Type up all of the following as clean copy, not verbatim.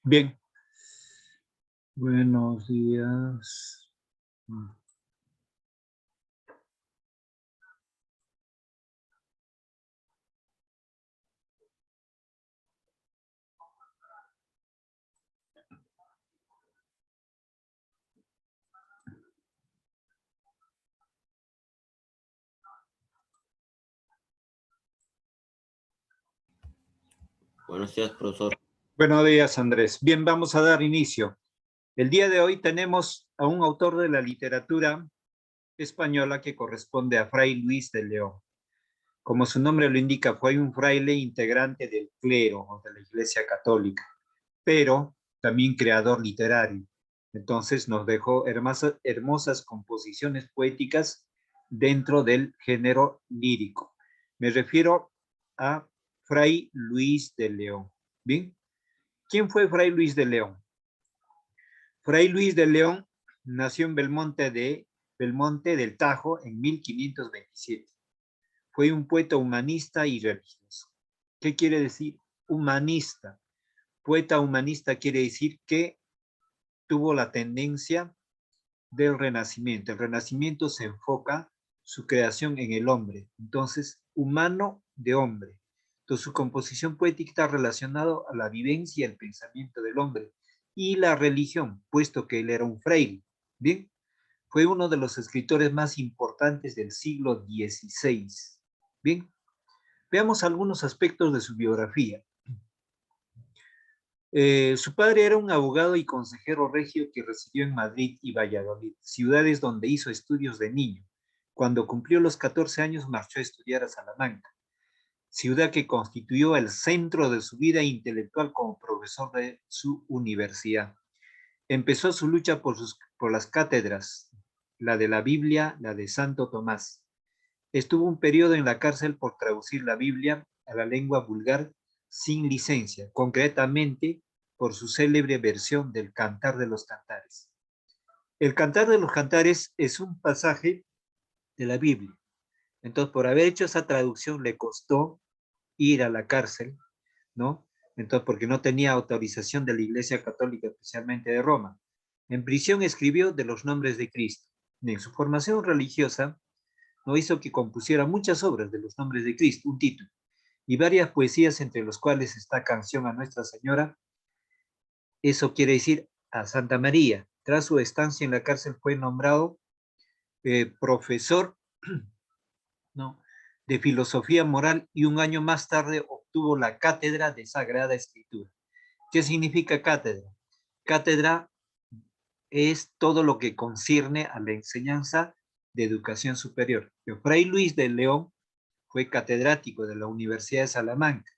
Bien, buenos días. Buenos días, profesor. Buenos días, Andrés. Bien, vamos a dar inicio. El día de hoy tenemos a un autor de la literatura española que corresponde a Fray Luis de León. Como su nombre lo indica, fue un fraile integrante del clero o de la Iglesia Católica, pero también creador literario. Entonces nos dejó hermosas composiciones poéticas dentro del género lírico. Me refiero a Fray Luis de León. Bien, ¿quién fue Fray Luis de León? Fray Luis de León nació en Belmonte del Tajo en 1527. Fue un poeta humanista y religioso. ¿Qué quiere decir humanista? Poeta humanista quiere decir que tuvo la tendencia del Renacimiento. El Renacimiento se enfoca su creación en el hombre, entonces humano de hombre. Entonces su composición poética está relacionada a la vivencia y el pensamiento del hombre y la religión, puesto que él era un fraile. Bien, fue uno de los escritores más importantes del siglo XVI. Bien, veamos algunos aspectos de su biografía. Su padre era un abogado y consejero regio que residió en Madrid y Valladolid, ciudades donde hizo estudios de niño. Cuando cumplió los 14 años marchó a estudiar a Salamanca, ciudad que constituyó el centro de su vida intelectual como profesor de su universidad. Empezó su lucha por las cátedras, la de la Biblia, la de Santo Tomás. Estuvo un periodo en la cárcel por traducir la Biblia a la lengua vulgar sin licencia, concretamente por su célebre versión del Cantar de los Cantares. El Cantar de los Cantares es un pasaje de la Biblia. Entonces, por haber hecho esa traducción, le costó ir a la cárcel, ¿no? Entonces, porque no tenía autorización de la Iglesia Católica, especialmente de Roma. En prisión escribió de los nombres de Cristo. En su formación religiosa, no hizo que compusiera muchas obras de los nombres de Cristo, un título, y varias poesías, entre los cuales está Canción a Nuestra Señora. Eso quiere decir a Santa María. Tras su estancia en la cárcel fue nombrado profesor, ¿no?, de filosofía moral y un año más tarde obtuvo la cátedra de Sagrada Escritura. ¿Qué significa cátedra? Cátedra es todo lo que concierne a la enseñanza de educación superior. Fray Luis de León fue catedrático de la Universidad de Salamanca,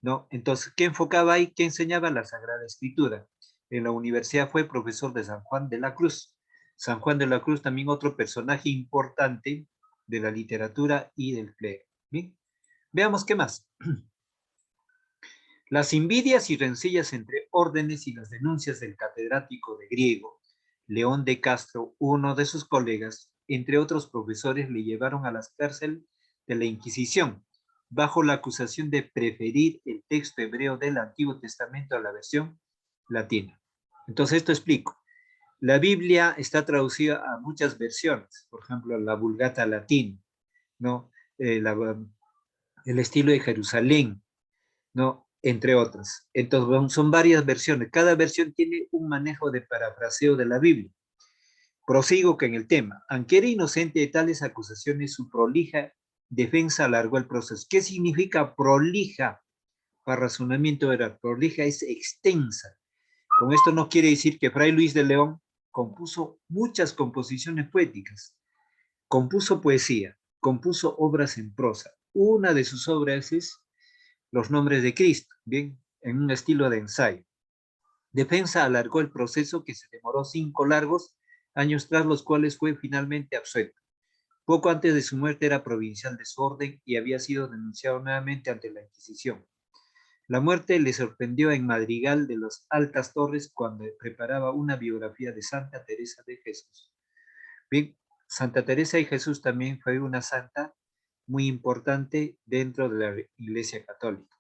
¿no? Entonces, ¿qué enfocaba ahí? ¿Qué enseñaba? La Sagrada Escritura. En la universidad fue profesor de San Juan de la Cruz. San Juan de la Cruz también otro personaje importante de la literatura y del clero. ¿Bien? Veamos qué más. Las envidias y rencillas entre órdenes y las denuncias del catedrático de griego, León de Castro, uno de sus colegas, entre otros profesores, le llevaron a la cárcel de la Inquisición, bajo la acusación de preferir el texto hebreo del Antiguo Testamento a la versión latina. Entonces, esto explico. La Biblia está traducida a muchas versiones, por ejemplo, la Vulgata latina, ¿no? El estilo de Jerusalén, ¿no? Entre otras. Entonces, son varias versiones. Cada versión tiene un manejo de parafraseo de la Biblia. Prosigo con el tema. Aunque era inocente de tales acusaciones, su prolija defensa alargó el proceso. ¿Qué significa prolija? Para razonamiento era, prolija es extensa. Con esto no quiere decir que Fray Luis de León compuso muchas composiciones poéticas. Compuso poesía, compuso obras en prosa. Una de sus obras es Los Nombres de Cristo, bien, en un estilo de ensayo. Defensa alargó el proceso que se demoró 5 largos años, tras los cuales fue finalmente absuelto. Poco antes de su muerte era provincial de su orden y había sido denunciado nuevamente ante la Inquisición. La muerte le sorprendió en Madrigal de las Altas Torres cuando preparaba una biografía de Santa Teresa de Jesús. Bien, Santa Teresa de Jesús también fue una santa muy importante dentro de la Iglesia Católica.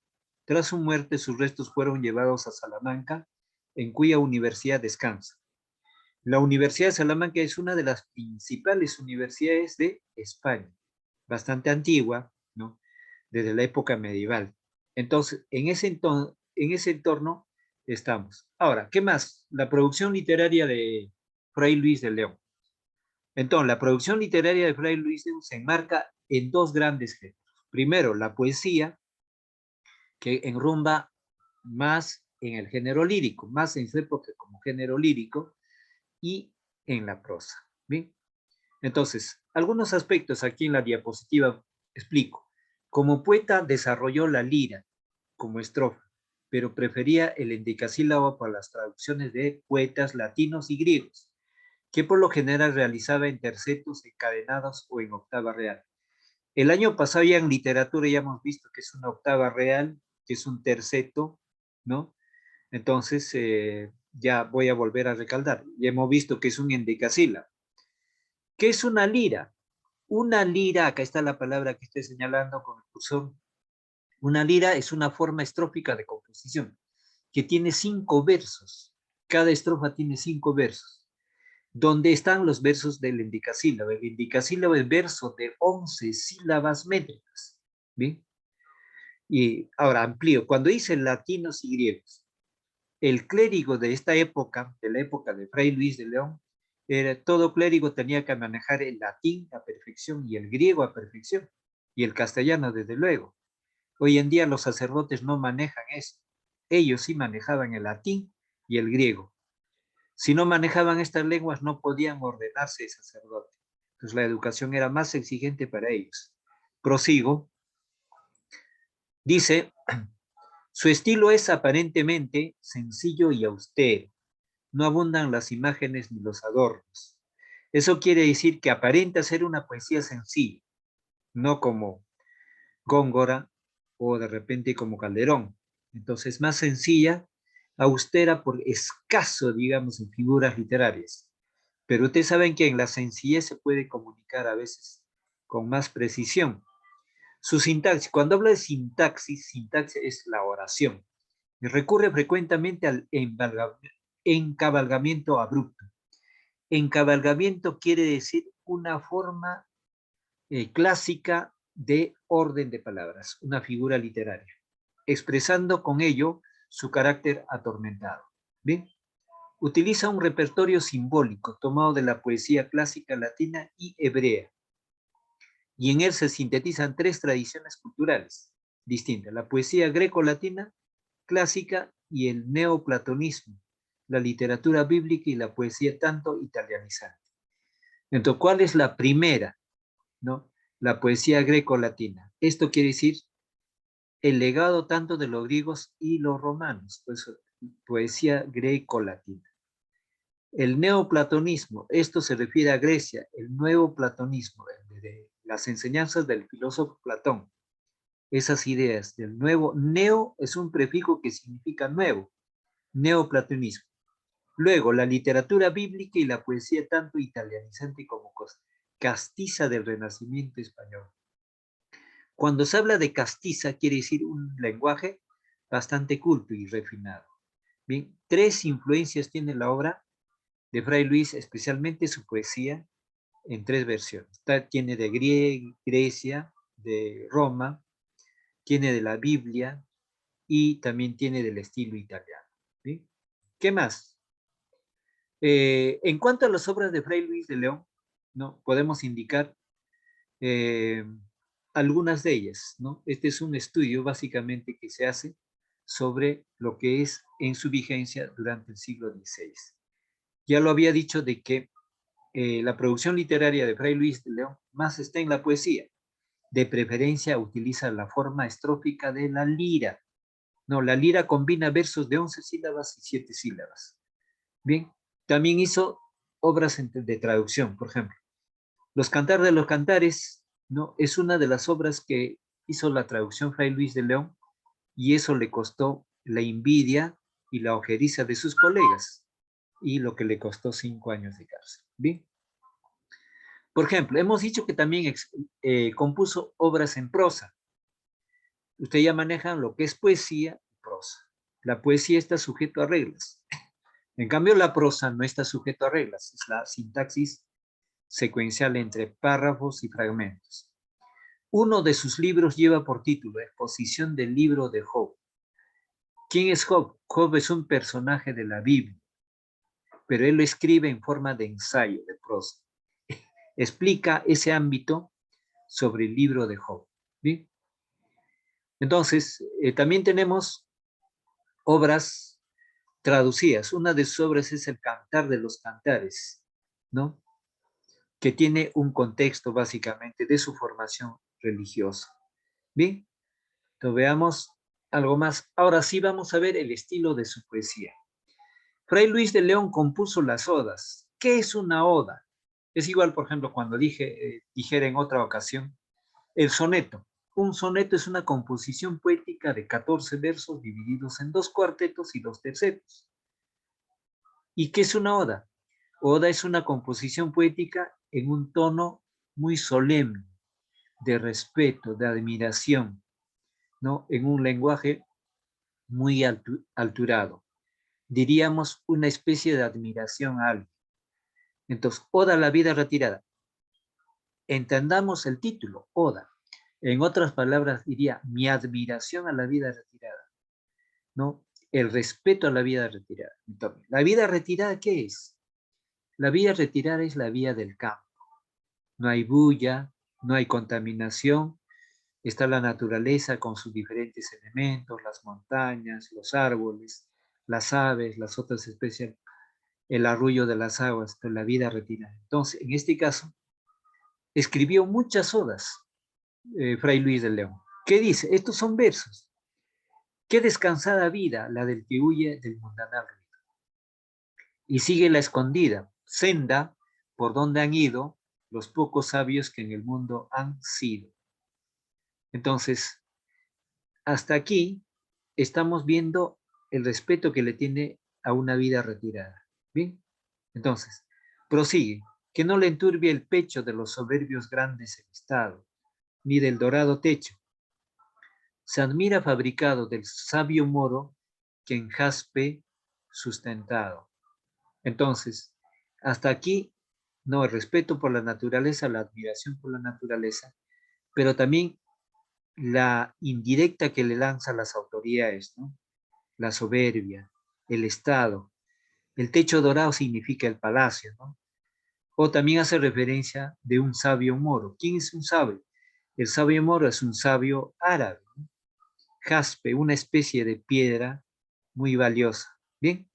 Tras su muerte, sus restos fueron llevados a Salamanca, en cuya universidad descansa. La Universidad de Salamanca es una de las principales universidades de España, bastante antigua, ¿no? Desde la época medieval. Entonces, en ese entorno estamos. Ahora, ¿qué más? La producción literaria de Fray Luis de León. Entonces, la producción literaria de Fray Luis de León se enmarca en dos grandes géneros. Primero, la poesía, que enrumba más en el género lírico, más en su época como género lírico, y en la prosa. ¿Bien? Entonces, algunos aspectos aquí en la diapositiva explico. Como poeta desarrolló la lira como estrofa, pero prefería el endecasílabo para las traducciones de poetas latinos y griegos, que por lo general realizaba en tercetos encadenados o en octava real. El año pasado ya en literatura ya hemos visto que es una octava real, que es un terceto, ¿no? Entonces, ya voy a volver a recalcar. Ya hemos visto que es un endecasílabo. ¿Qué es una lira? Una lira, acá está la palabra que estoy señalando con el cursor. Una lira es una forma estrófica de composición que tiene 5 versos. Cada estrofa tiene 5 versos. ¿Dónde están los versos del endecasílabo? El endecasílabo es verso de 11 sílabas métricas. ¿Bien? Y ahora amplío. Cuando dice latinos y griegos, el clérigo de esta época, de la época de Fray Luis de León, todo clérigo tenía que manejar el latín a perfección y el griego a perfección, y el castellano desde luego. Hoy en día los sacerdotes no manejan eso. Ellos sí manejaban el latín y el griego. Si no manejaban estas lenguas no podían ordenarse sacerdote. Entonces la educación era más exigente para ellos. Prosigo. Dice, su estilo es aparentemente sencillo y austero. No abundan las imágenes ni los adornos. Eso quiere decir que aparenta ser una poesía sencilla, no como Góngora o de repente como Calderón. Entonces, más sencilla, austera por escaso, digamos, en figuras literarias. Pero ustedes saben que en la sencillez se puede comunicar a veces con más precisión. Su sintaxis, cuando hablo de sintaxis, sintaxis es la oración. Y recurre frecuentemente al encabalgamiento abrupto. Encabalgamiento quiere decir una forma clásica de orden de palabras, una figura literaria, expresando con ello su carácter atormentado. ¿Bien? Utiliza un repertorio simbólico tomado de la poesía clásica latina y hebrea, y en él se sintetizan 3 tradiciones culturales distintas: la poesía greco-latina, clásica y el neoplatonismo, la literatura bíblica y la poesía tanto italianizante. Entonces, ¿cuál es la primera? ¿No? La poesía greco-latina. Esto quiere decir el legado tanto de los griegos y los romanos, pues poesía greco-latina. El neoplatonismo, esto se refiere a Grecia, el nuevo platonismo, de las enseñanzas del filósofo Platón. Esas ideas del nuevo, neo es un prefijo que significa nuevo, neoplatonismo. Luego, la literatura bíblica y la poesía tanto italianizante como castiza del Renacimiento español. Cuando se habla de castiza, quiere decir un lenguaje bastante culto y refinado. Bien, 3 influencias tiene la obra de Fray Luis, especialmente su poesía, en 3 versiones. Tiene de Grecia, de Roma, tiene de la Biblia y también tiene del estilo italiano. ¿Bien? ¿Qué más? En cuanto a las obras de Fray Luis de León, ¿no? Podemos indicar eh, algunas de ellas, ¿no? Este es un estudio básicamente que se hace sobre lo que es en su vigencia durante el siglo XVI. Ya lo había dicho de que la producción literaria de Fray Luis de León más está en la poesía. De preferencia utiliza la forma estrófica de la lira. No, la lira combina versos de 11 sílabas y 7 sílabas. Bien, también hizo obras de traducción, por ejemplo. Los Cantares de los Cantares, ¿no? Es una de las obras que hizo la traducción Fray Luis de León, y eso le costó la envidia y la ojeriza de sus colegas, y lo que le costó 5 años de cárcel. Bien. Por ejemplo, hemos dicho que también compuso obras en prosa. Usted ya maneja lo que es poesía y prosa. La poesía está sujeto a reglas. En cambio, la prosa no está sujeto a reglas. Es la sintaxis secuencial entre párrafos y fragmentos. Uno de sus libros lleva por título Exposición del libro de Job. ¿Quién es Job? Job es un personaje de la Biblia, pero él lo escribe en forma de ensayo, de prosa. Explica ese ámbito sobre el libro de Job. ¿Bien? Entonces, también tenemos obras traducidas. Una de sus obras es el Cantar de los Cantares, ¿no? Que tiene un contexto básicamente de su formación religiosa. Bien, entonces veamos algo más. Ahora sí vamos a ver el estilo de su poesía. Fray Luis de León compuso las odas. ¿Qué es una oda? Es igual, por ejemplo, cuando dijera en otra ocasión, el soneto. Un soneto es una composición poética de 14 versos divididos en 2 cuartetos y 2 tercetos. ¿Y qué es una oda? Oda es una composición poética en un tono muy solemne, de respeto, de admiración, ¿no? En un lenguaje muy alturado. Diríamos una especie de admiración a alguien. Entonces, Oda a la vida retirada. Entendamos el título, Oda. En otras palabras, diría mi admiración a la vida retirada, ¿no? El respeto a la vida retirada. Entonces, ¿la vida retirada qué es? La vida retirada es la vía del campo. No hay bulla, no hay contaminación, está la naturaleza con sus diferentes elementos, las montañas, los árboles, las aves, las otras especies, el arrullo de las aguas, la vida retirada. Entonces, en este caso, escribió muchas odas, Fray Luis de León. ¿Qué dice? Estos son versos. Qué descansada vida la del que huye del mundanal ruido. Y sigue la escondida, senda por donde han ido los pocos sabios que en el mundo han sido. Entonces, hasta aquí estamos viendo el respeto que le tiene a una vida retirada. Bien, entonces, prosigue, que no le enturbie el pecho de los soberbios grandes el estado, ni del dorado techo. Se admira fabricado del sabio moro que en jaspe sustentado. Entonces, hasta aquí, no, el respeto por la naturaleza, la admiración por la naturaleza, pero también la indirecta que le lanza a las autoridades, ¿no? La soberbia, el Estado. El techo dorado significa el palacio, ¿no? O también hace referencia de un sabio moro. ¿Quién es un sabio? El sabio moro es un sabio árabe, ¿no? Jaspe, una especie de piedra muy valiosa. Bien,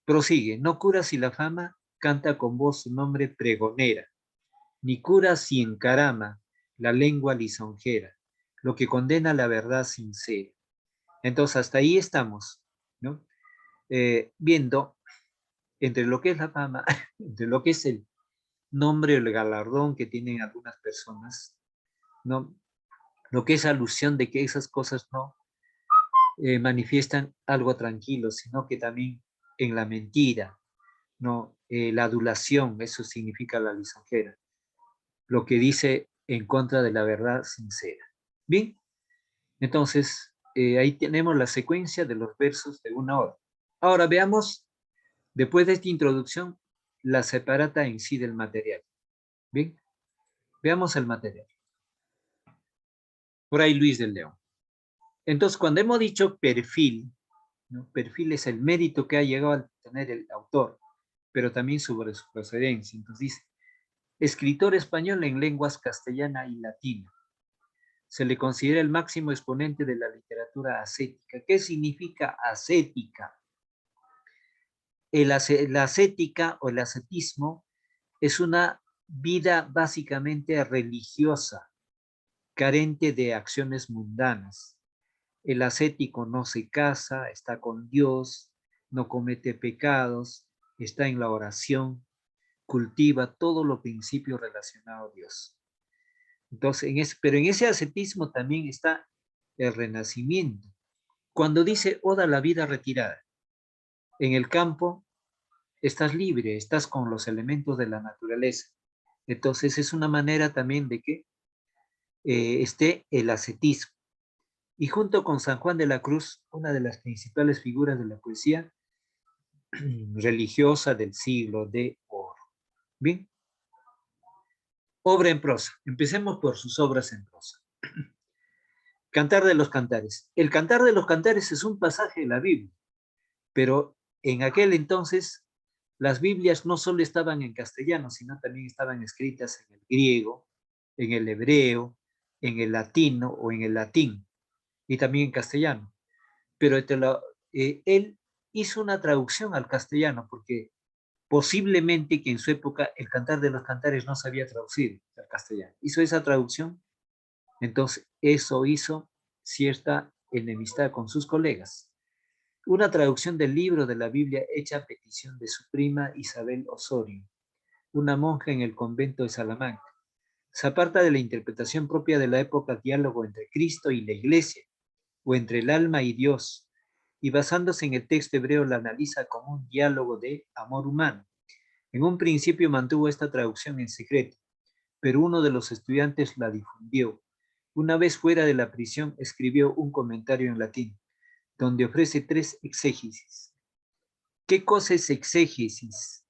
prosigue. No cura si la fama canta con voz su nombre pregonera, ni cura si encarama la lengua lisonjera, lo que condena la verdad sincera. Entonces, hasta ahí estamos, ¿no? Viendo entre lo que es la fama, entre lo que es el nombre o el galardón que tienen algunas personas, ¿no? Lo que es alusión de que esas cosas no manifiestan algo tranquilo, sino que también en la mentira, ¿no? La adulación, eso significa la lisonjera, lo que dice en contra de la verdad sincera. Bien, entonces ahí tenemos la secuencia de los versos de una hora. Ahora veamos, después de esta introducción, la separata en sí del material. Bien, veamos el material. Por ahí Luis del León. Entonces, cuando hemos dicho perfil, ¿no? Perfil es el mérito que ha llegado a tener el autor, pero también sobre su procedencia. Entonces dice, escritor español en lenguas castellana y latina. Se le considera el máximo exponente de la literatura ascética. ¿Qué significa ascética? La ascética o el ascetismo es una vida básicamente religiosa, carente de acciones mundanas. El ascético no se casa, está con Dios, no comete pecados, está en la oración, cultiva todos los principios relacionados a Dios. Entonces, pero en ese ascetismo también está el renacimiento. Cuando dice oda a la vida retirada, en el campo estás libre, estás con los elementos de la naturaleza. Entonces es una manera también de que esté el ascetismo. y junto con San Juan de la Cruz, una de las principales figuras de la poesía religiosa del siglo de oro. Bien, obra en prosa. Empecemos por sus obras en prosa. Cantar de los Cantares. El Cantar de los Cantares es un pasaje de la Biblia, pero en aquel entonces las Biblias no solo estaban en castellano, sino también estaban escritas en el griego, en el hebreo, en el latino o en el latín, y también en castellano. Pero él hizo una traducción al castellano, porque posiblemente que en su época el Cantar de los Cantares no se había traducido al castellano. Hizo esa traducción, entonces eso hizo cierta enemistad con sus colegas. Una traducción del libro de la Biblia hecha a petición de su prima Isabel Osorio, una monja en el convento de Salamanca. Se aparta de la interpretación propia de la época, diálogo entre Cristo y la Iglesia, o entre el alma y Dios, y basándose en el texto hebreo la analiza como un diálogo de amor humano. En un principio mantuvo esta traducción en secreto, pero uno de los estudiantes la difundió. Una vez fuera de la prisión, escribió un comentario en latín, donde ofrece 3 exégesis. ¿Qué cosa es exégesis?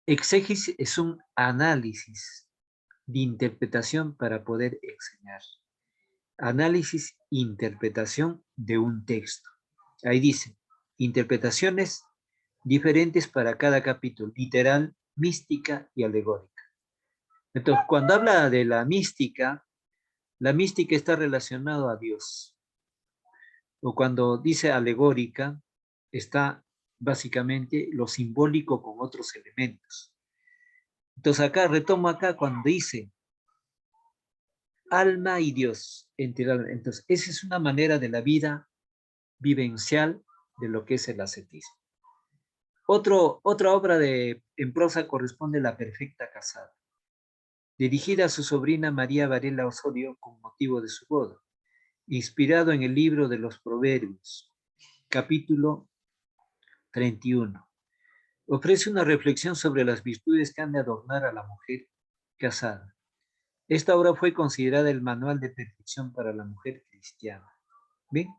Exégesis es un análisis de interpretación para poder enseñar. Análisis, interpretación de un texto. Ahí dice, interpretaciones diferentes para cada capítulo, literal, mística y alegórica. Entonces, cuando habla de la mística está relacionada a Dios. O cuando dice alegórica, está básicamente lo simbólico con otros elementos. Entonces acá, retomo acá cuando dice alma y Dios. Entonces, esa es una manera de la vida vivencial de lo que es el ascetismo. Otra obra en prosa corresponde a La Perfecta Casada, dirigida a su sobrina María Varela Osorio con motivo de su boda, inspirado en el libro de los Proverbios, capítulo 31. Ofrece una reflexión sobre las virtudes que han de adornar a la mujer casada. Esta obra fue considerada el manual de perfección para la mujer cristiana. ¿Bien?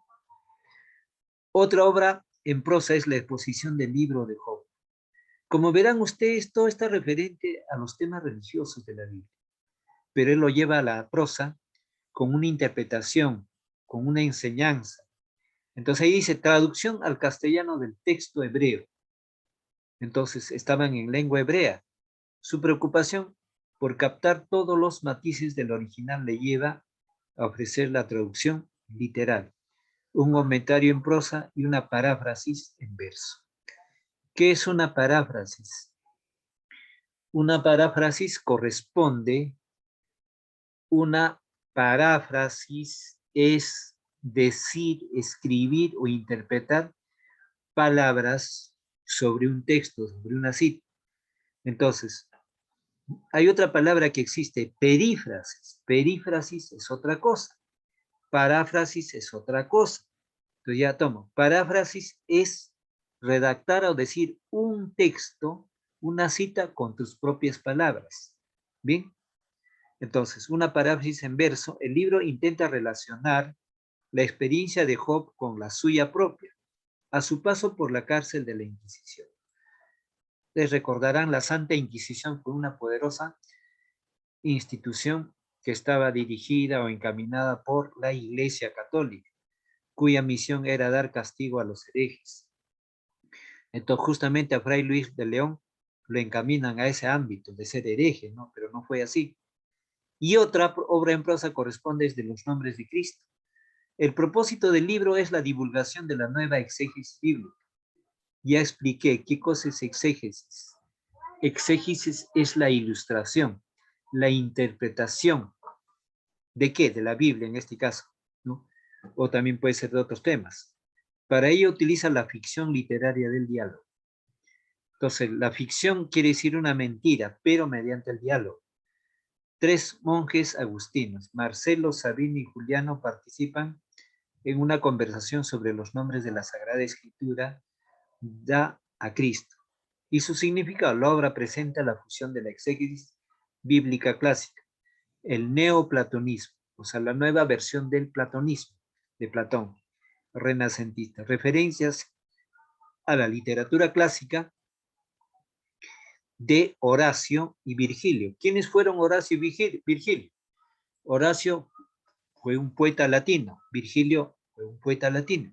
Otra obra en prosa es la exposición del libro de Job. Como verán ustedes, todo está referente a los temas religiosos de la Biblia, pero él lo lleva a la prosa con una interpretación, con una enseñanza. Entonces ahí dice traducción al castellano del texto hebreo. Entonces estaban en lengua hebrea. Su preocupación por captar todos los matices del original le lleva a ofrecer la traducción literal, un comentario en prosa y una paráfrasis en verso. ¿Qué es una paráfrasis? Una paráfrasis una paráfrasis es decir, escribir o interpretar palabras sobre un texto, sobre una cita. Entonces, hay otra palabra que existe, perífrasis. Perífrasis es otra cosa. Paráfrasis es otra cosa. Entonces ya tomo. Paráfrasis es redactar o decir un texto, una cita con tus propias palabras. ¿Bien? Entonces, una paráfrasis en verso, el libro intenta relacionar la experiencia de Job con la suya propia, a su paso por la cárcel de la Inquisición. Les recordarán, la Santa Inquisición fue una poderosa institución que estaba dirigida o encaminada por la Iglesia Católica, cuya misión era dar castigo a los herejes. Entonces, justamente a Fray Luis de León lo encaminan a ese ámbito de ser hereje, ¿no? Pero no fue así. Y otra obra en prosa corresponde desde los nombres de Cristo. El propósito del libro es la divulgación de la nueva exégesis bíblica. Ya expliqué qué cosa es exégesis. Exégesis es la ilustración, la interpretación. ¿De qué? De la Biblia en este caso, ¿no? O también puede ser de otros temas. Para ello utiliza la ficción literaria del diálogo. Entonces, la ficción quiere decir una mentira, pero mediante el diálogo. 3 monjes agustinos, Marcelo, Sabino y Juliano, participan en una conversación sobre los nombres de la Sagrada Escritura da a Cristo y su significado. La obra presenta la fusión de la exégesis bíblica clásica, el neoplatonismo, o sea, la nueva versión del platonismo, de Platón, renacentista. Referencias a la literatura clásica de Horacio y Virgilio. ¿Quiénes fueron Horacio y Virgilio? Horacio fue un poeta latino, Virgilio fue un poeta latino.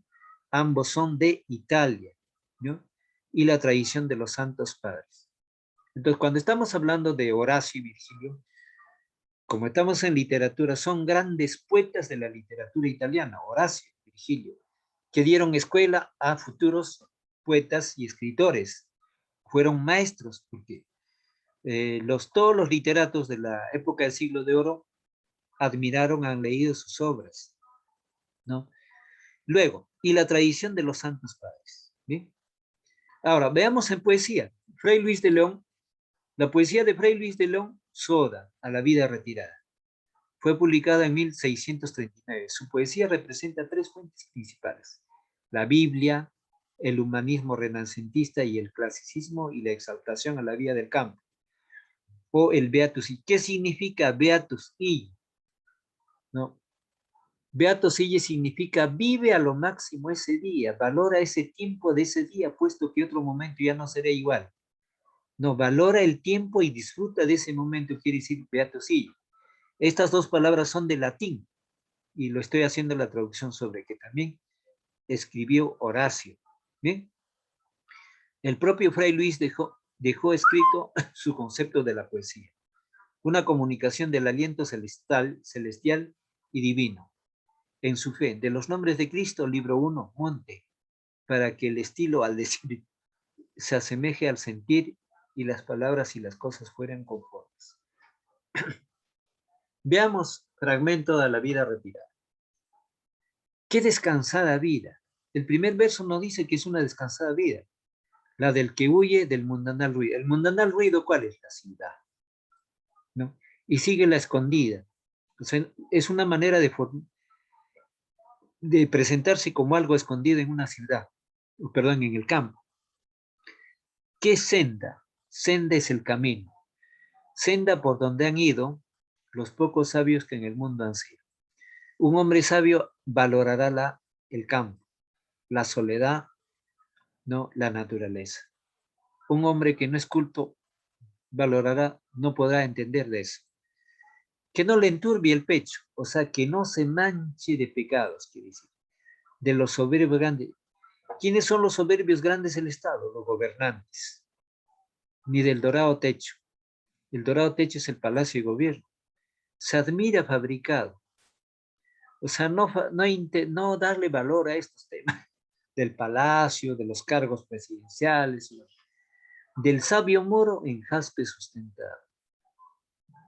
Ambos son de Italia, ¿no? Y la tradición de los santos padres. Entonces, cuando estamos hablando de Horacio y Virgilio, como estamos en literatura, son grandes poetas de la literatura italiana, Horacio y Virgilio, que dieron escuela a futuros poetas y escritores. Fueron maestros, porque todos los literatos de la época del siglo de oro admiraron, han leído sus obras, ¿no? Luego, y la tradición de los santos padres, ¿bien? Ahora, veamos en poesía. Fray Luis de León, la poesía de Fray Luis de León, Soda, a la vida retirada. Fue publicada en 1639. Su poesía representa tres fuentes principales: la Biblia, el humanismo renacentista y el clasicismo y la exaltación a la vida del campo, o el Beatus Ill. ¿Qué significa Beatus Ill? ¿No? Beatus Ill significa vive a lo máximo ese día, valora ese tiempo de ese día, puesto que otro momento ya no será igual. No, valora el tiempo y disfruta de ese momento, quiere decir Beatus Ill. Estas dos palabras son de latín, y lo estoy haciendo la traducción sobre que también escribió Horacio. ¿Bien? El propio Fray Luis dejó escrito su concepto de la poesía: una comunicación del aliento celestial y divino. En su fe, de los nombres de Cristo, libro 1, monte, para que el estilo al decir se asemeje al sentir y las palabras y las cosas fueran conformes. Veamos fragmento de la vida retirada. ¡Qué descansada vida! El primer verso nos dice que es una descansada vida, la del que huye del mundanal ruido. ¿El mundanal ruido cuál es? La ciudad, ¿no? Y sigue la escondida. O sea, es una manera de presentarse como algo escondido en una ciudad, perdón, en el campo. ¿Qué es senda? Senda es el camino. Senda por donde han ido los pocos sabios que en el mundo han sido. Un hombre sabio valorará el campo, la soledad, no la naturaleza. Un hombre que no es culto valorará, no podrá entender de eso. Que no le enturbie el pecho, o sea, que no se manche de pecados, quiere decir, de los soberbios grandes. ¿Quiénes son los soberbios grandes del Estado? Los gobernantes. Ni del dorado techo. El dorado techo es el palacio de gobierno. Se admira fabricado. O sea, no darle valor a estos temas del palacio, de los cargos presidenciales, del sabio moro en jaspe sustentado.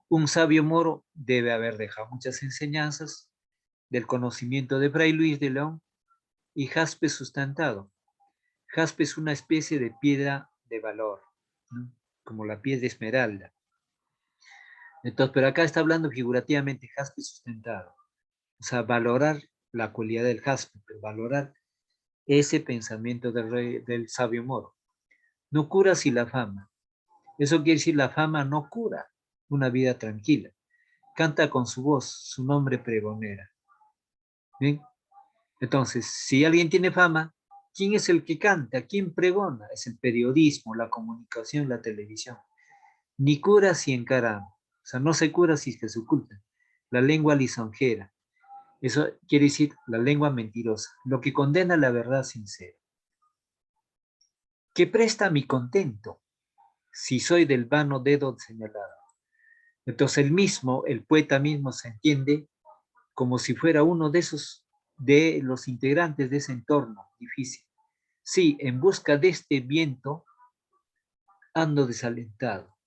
Un sabio moro debe haber dejado muchas enseñanzas del conocimiento de Fray Luis de León y jaspe sustentado. Jaspe es una especie de piedra de valor, ¿no? Como la piedra esmeralda. Entonces, pero acá está hablando figurativamente jaspe sustentado. O sea, valorar la cualidad del jaspe, pero valorar ese pensamiento del sabio moro. No cura si la fama. Eso quiere decir la fama no cura una vida tranquila. Canta con su voz, su nombre pregonera. ¿Bien? Entonces, si alguien tiene fama, ¿quién es el que canta? ¿Quién pregona? Es el periodismo, la comunicación, la televisión. Ni cura si encara. O sea, no se cura si se oculta. La lengua lisonjera. Eso quiere decir la lengua mentirosa, lo que condena la verdad sincera. ¿Qué presta mi contento si soy del vano dedo señalado? Entonces el poeta mismo se entiende como si fuera uno de los integrantes de ese entorno difícil. Sí, en busca de este viento ando desalentado.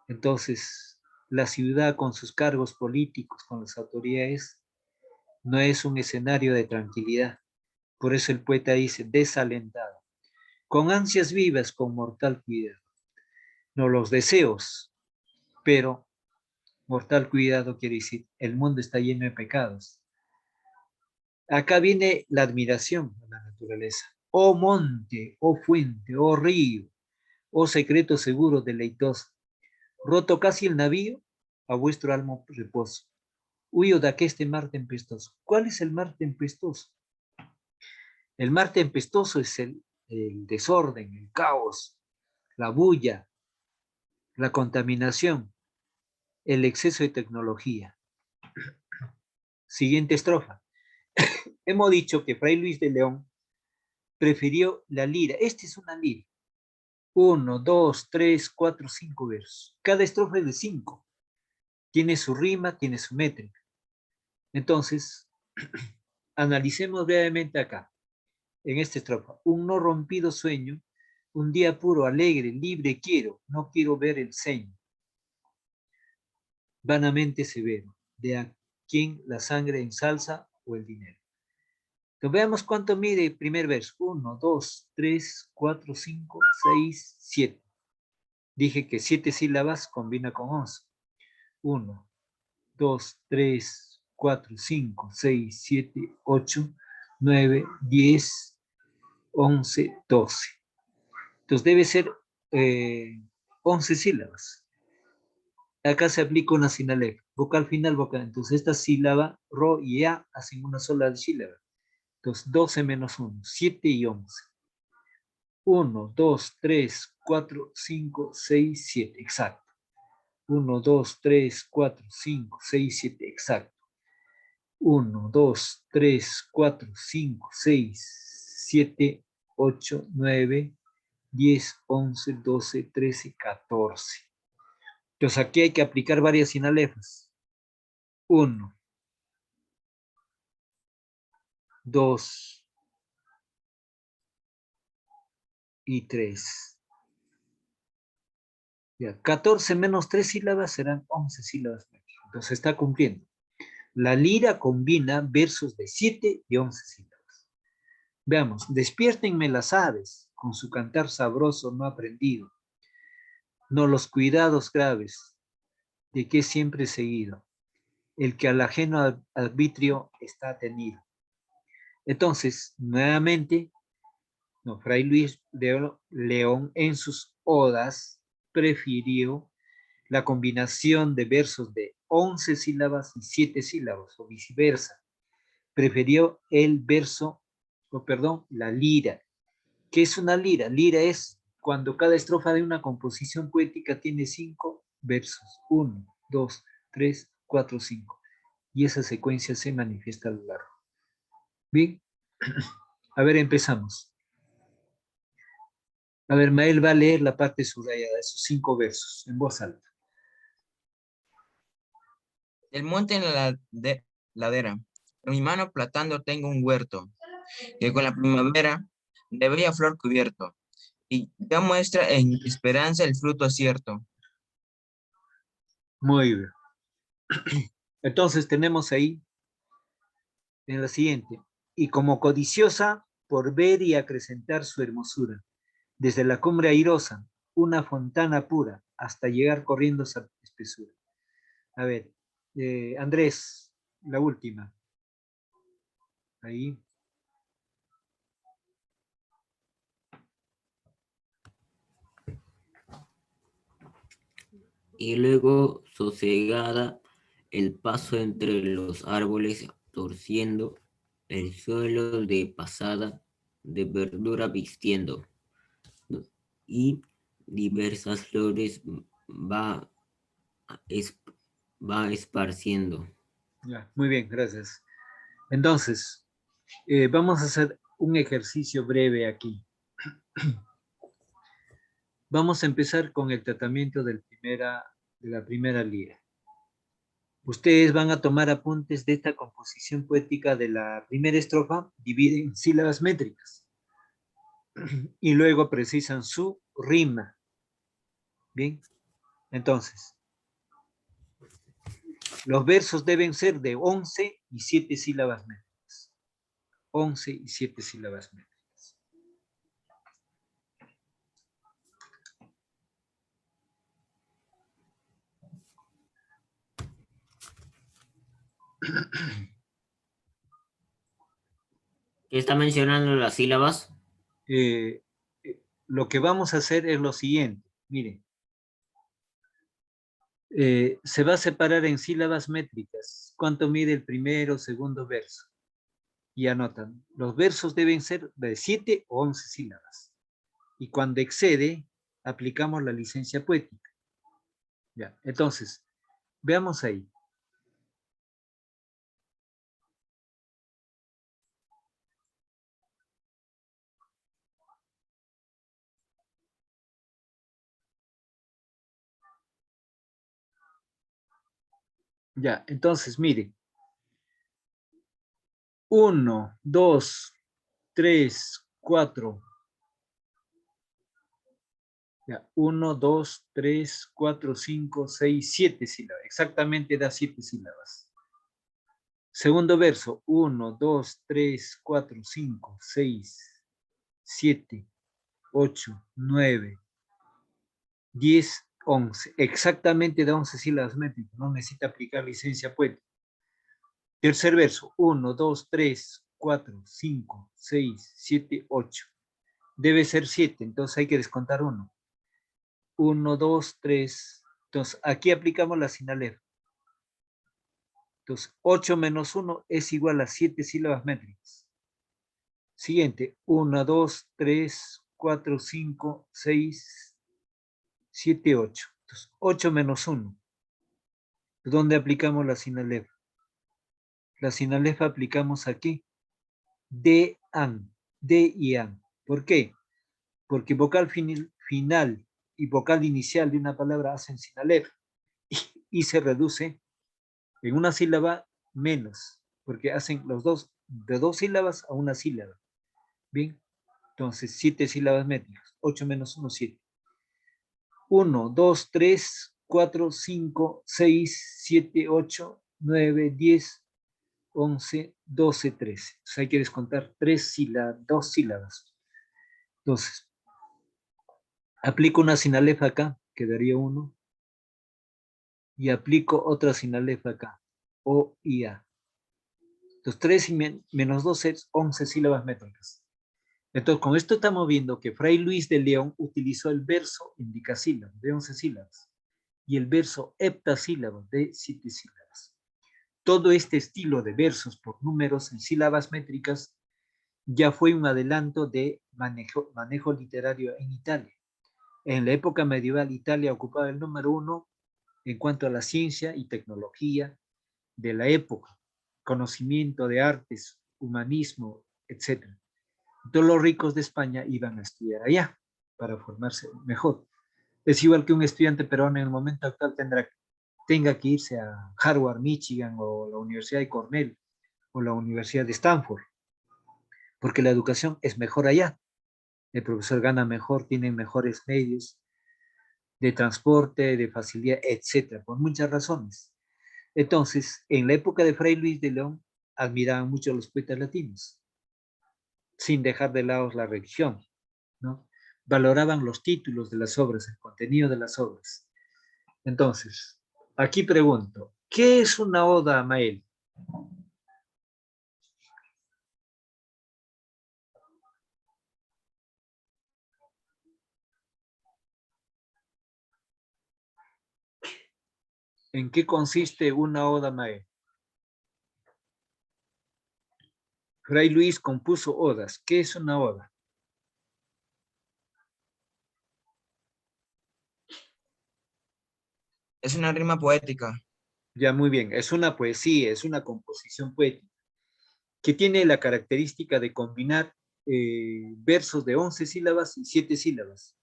Entonces, la ciudad con sus cargos políticos, con las autoridades, no es un escenario de tranquilidad. Por eso el poeta dice, desalentado, con ansias vivas, con mortal cuidado. No los deseos, pero mortal cuidado quiere decir, el mundo está lleno de pecados. Acá viene la admiración a la naturaleza. Oh monte, oh fuente, oh río, oh secreto seguro, deleitoso. Roto casi el navío, a vuestro alma reposo. Huyo de aqueste mar tempestoso. ¿Cuál es el mar tempestoso? El mar tempestoso es el desorden, el caos, la bulla, la contaminación, el exceso de tecnología. Siguiente estrofa. Hemos dicho que Fray Luis de León prefirió la lira. Esta es una lira. 1, 2, 3, 4, 5 versos. Cada estrofa es de 5. Tiene su rima, tiene su métrica. Entonces, analicemos brevemente acá, en esta estrofa. Un no rompido sueño, un día puro, alegre, libre quiero, no quiero ver el ceño. Vanamente severo, de a quien la sangre ensalza o el dinero. Entonces veamos cuánto mide el primer verso. 1, 2, 3, 4, 5, 6, 7. Dije que 7 sílabas combina con 11. 1, 2, 3, 4, 5, 6, 7, 8, 9, 10, 11, 12. Entonces debe ser 11 sílabas. Acá se aplica una sinalefa. Vocal final, vocal. Entonces esta sílaba, ro y a, hacen una sola sílaba. Entonces 12 menos 1, 7 y 11. 1, 2, 3, 4, 5, 6, 7. Exacto. 1, 2, 3, 4, 5, 6, 7. Exacto. 1, 2, 3, 4, 5, 6, 7, 8, 9, 10, 11, 12, 13, 14. Entonces aquí hay que aplicar varias sinalefas. 1, 2 y 3. Ya, 14 menos 3 sílabas serán 11 sílabas. Entonces está cumpliendo. La lira combina versos de 7 y 11 sílabas. Veamos, despiértenme las aves, con su cantar sabroso no aprendido, no los cuidados graves, de que siempre seguido, el que al ajeno arbitrio está tenido. Entonces, nuevamente, no, Fray Luis de León en sus odas prefirió la combinación de versos de 11 sílabas y 7 sílabas, o viceversa. Prefirió el verso, o perdón, la lira. ¿Qué es una lira? Lira es cuando cada estrofa de una composición poética tiene 5 versos. 1, 2, 3, 4, 5. Y esa secuencia se manifiesta a lo largo. Bien, a ver, empezamos. A ver, Mael va a leer la parte subrayada, esos 5 versos, en voz alta. El monte en la ladera, en mi mano platando tengo un huerto, que con la primavera de bella flor cubierto, y ya muestra en esperanza el fruto cierto. Muy bien. Entonces tenemos ahí, en la siguiente, y como codiciosa por ver y acrecentar su hermosura, desde la cumbre airosa, una fontana pura, hasta llegar corriendo esa espesura. A ver, Andrés, la última. Ahí. Y luego sosegada el paso entre los árboles, torciendo el suelo de pasada, de verdura vistiendo, y diversas flores va, es, va esparciendo. Ya, muy bien, gracias. Entonces, vamos a hacer un ejercicio breve aquí. Vamos a empezar con el tratamiento de la primera lira. Ustedes van a tomar apuntes de esta composición poética de la primera estrofa, dividen en sílabas métricas y luego precisan su rima. Bien, entonces, los versos deben ser de 11 y 7 sílabas métricas. 11 y 7 sílabas métricas. ¿Qué está mencionando las sílabas? Lo que vamos a hacer es lo siguiente. Miren, se va a separar en sílabas métricas. cuánto mide el primero, segundo verso. Y anotan, los versos deben ser de 7 o 11 sílabas. Y cuando excede, aplicamos la licencia poética. Ya, entonces, veamos ahí. Ya, entonces, mire. 1, 2, 3, 4. Ya, 1, 2, 3, 4, 5, 6, 7 sílabas. Exactamente da 7 sílabas. Segundo verso. 1, 2, 3, 4, 5, 6, 7, 8, 9, 10, 11. Exactamente da 11 sílabas métricas. No necesita aplicar licencia poética. Tercer verso. 1, 2, 3, 4, 5, 6, 7, 8. Debe ser 7, entonces hay que descontar 1. 1, 2, 3. Entonces, aquí aplicamos la sinalef. Entonces, 8 menos 1 es igual a 7 sílabas métricas. Siguiente, 1, 2, 3, 4, 5, 6, 7, 8. Entonces, 8 menos 1. ¿Dónde aplicamos la sinalef? La sinalef aplicamos aquí. De, an. De y an. ¿Por qué? Porque vocal final y vocal inicial de una palabra hacen sinalef y se reduce en una sílaba menos, porque hacen los dos, de 2 sílabas a una sílaba. Bien, entonces 7 sílabas métricas, 8 menos 1, 7. 1, 2, 3, 4, 5, 6, 7, 8, 9, 10, 11, 12, 13. Entonces hay que descontar 2 sílabas. Entonces, aplico una sinalefa acá, quedaría 1, y aplico otra sinalefa acá, O y A. Entonces, 3 menos 2 es 11 sílabas métricas. Entonces, con esto estamos viendo que Fray Luis de León utilizó el verso endicasílabo de 11 sílabas y el verso heptasílabo de 7 sílabas. Todo este estilo de versos por números en sílabas métricas ya fue un adelanto de manejo literario en Italia. En la época medieval, Italia ocupaba el número 1 en cuanto a la ciencia y tecnología de la época, conocimiento de artes, humanismo, etc. Todos los ricos de España iban a estudiar allá para formarse mejor. Es igual que un estudiante peruano en el momento actual tenga que irse a Harvard, Michigan, o la Universidad de Cornell, o la Universidad de Stanford, porque la educación es mejor allá. El profesor gana mejor, tiene mejores medios de transporte, de facilidad, etcétera, por muchas razones. Entonces, en la época de Fray Luis de León, admiraban mucho a los poetas latinos, sin dejar de lado la religión, ¿no? Valoraban los títulos de las obras, el contenido de las obras. Entonces, aquí pregunto, ¿qué es una oda a Mael? ¿En qué consiste una oda a Mael? Fray Luis compuso odas. ¿Qué es una oda? Es una rima poética. Ya, muy bien. Es una poesía, es una composición poética que tiene la característica de combinar versos de 11 sílabas y 7 sílabas,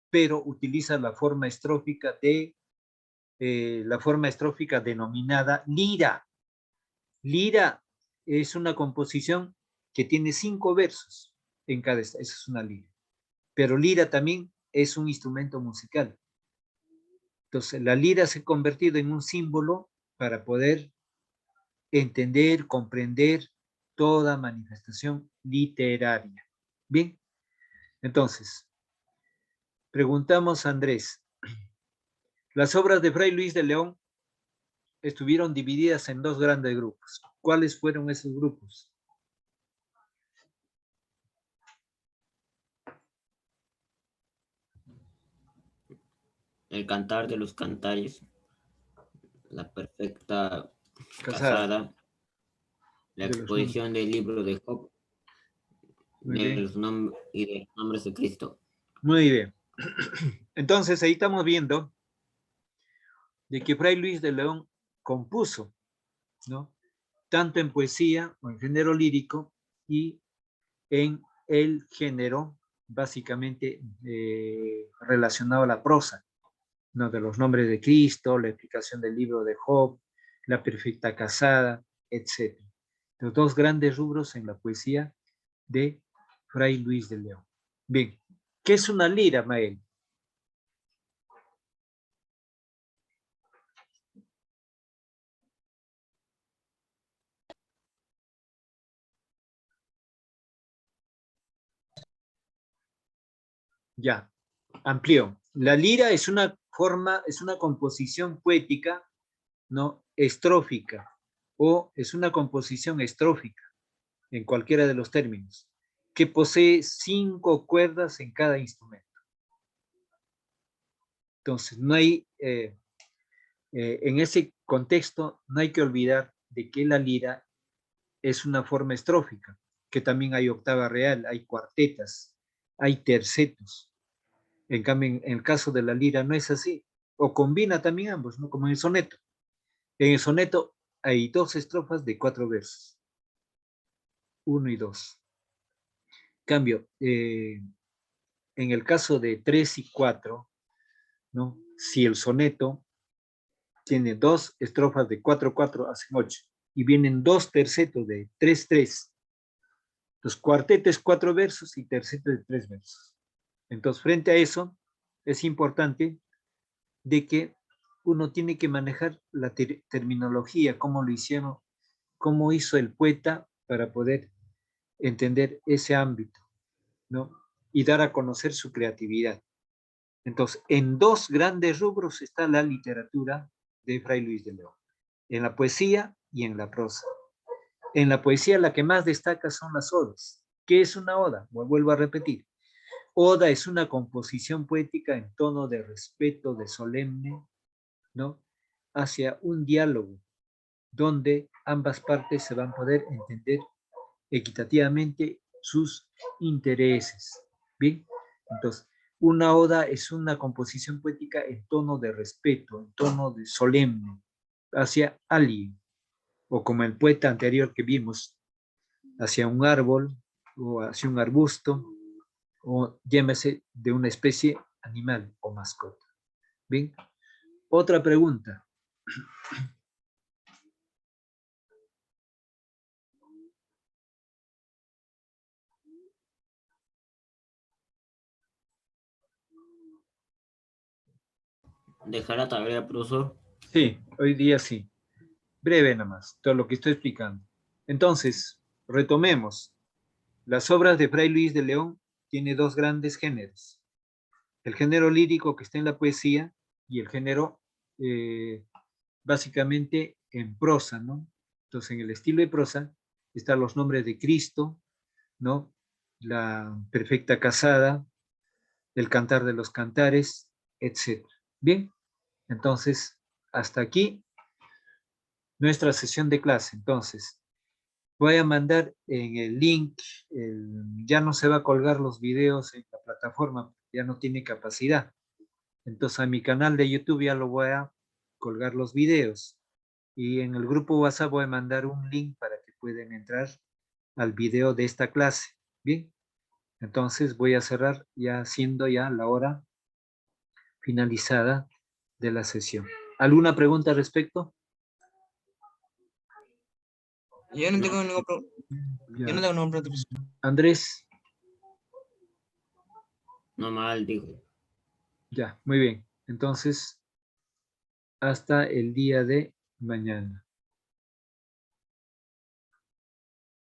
pero utiliza la forma estrófica denominada lira. Lira es una composición que tiene 5 versos en cada, esa es una lira. Pero lira también es un instrumento musical. Entonces, la lira se ha convertido en un símbolo para poder entender, comprender toda manifestación literaria. Bien, entonces, preguntamos a Andrés, las obras de Fray Luis de León estuvieron divididas en 2 grandes grupos. ¿Cuáles fueron esos grupos? El cantar de los cantares, la perfecta Casada. La De los exposición del libro de Job. Muy De bien. los y de los nombres de Cristo. Muy bien. Entonces ahí estamos viendo de que Fray Luis de León compuso, ¿no? Tanto en poesía o en género lírico y en el género básicamente relacionado a la prosa, ¿no? De los nombres de Cristo, la explicación del libro de Job, la perfecta casada, etc. Los dos grandes rubros en la poesía de Fray Luis de León. Bien, ¿qué es una lira, Mael? Ya, amplió. La lira es una forma, es una composición poética, ¿no? Estrófica, o es una composición estrófica, en cualquiera de los términos, que posee 5 cuerdas en cada instrumento. Entonces, no hay, en ese contexto, no hay que olvidar de que la lira es una forma estrófica, que también hay octava real, hay cuartetas, hay tercetos. En cambio, en el caso de la lira no es así, o combina también ambos, ¿no? Como en el soneto. En el soneto hay 2 estrofas de 4 versos, 1 y 2. Cambio, en el caso de 3 y 4, ¿no? Si el soneto tiene 2 estrofas de 4, 4, hacen 8, y vienen 2 tercetos de 3, 3. Los cuartetos 4 versos y tercetos de 3 versos. Entonces, frente a eso, es importante de que uno tiene que manejar la terminología, cómo lo hicieron, cómo hizo el poeta para poder entender ese ámbito, ¿no? Y dar a conocer su creatividad. Entonces, en 2 grandes rubros está la literatura de Fray Luis de León, en la poesía y en la prosa. En la poesía la que más destaca son las odas. ¿Qué es una oda? Vuelvo a repetir. Oda es una composición poética en tono de respeto, de solemne, ¿no? Hacia un diálogo donde ambas partes se van a poder entender equitativamente sus intereses. Bien, entonces, una oda es una composición poética en tono de respeto, en tono de solemne, hacia alguien, o como el poeta anterior que vimos, hacia un árbol o hacia un arbusto, o llámese de una especie animal o mascota. Bien, otra pregunta. Dejar la tarea, profesor. Sí, hoy día sí. Breve nada más, todo lo que estoy explicando. Entonces, retomemos. Las obras de Fray Luis de León tiene 2 grandes géneros. El género lírico que está en la poesía y el género básicamente en prosa, ¿no? Entonces, en el estilo de prosa están los nombres de Cristo, ¿no? La perfecta casada, el cantar de los cantares, etc. Bien, entonces, hasta aquí nuestra sesión de clase. Entonces, voy a mandar en el link, ya no se va a colgar los videos en la plataforma, ya no tiene capacidad. Entonces a mi canal de YouTube ya lo voy a colgar los videos. Y en el grupo WhatsApp voy a mandar un link para que puedan entrar al video de esta clase. Bien, entonces voy a cerrar ya siendo ya la hora finalizada de la sesión. ¿Alguna pregunta al respecto? Yo no tengo ningún Ya. Yo no tengo ningún problema, profesor. Andrés, No mal, dijo. ya, muy bien. Entonces, hasta el día de mañana.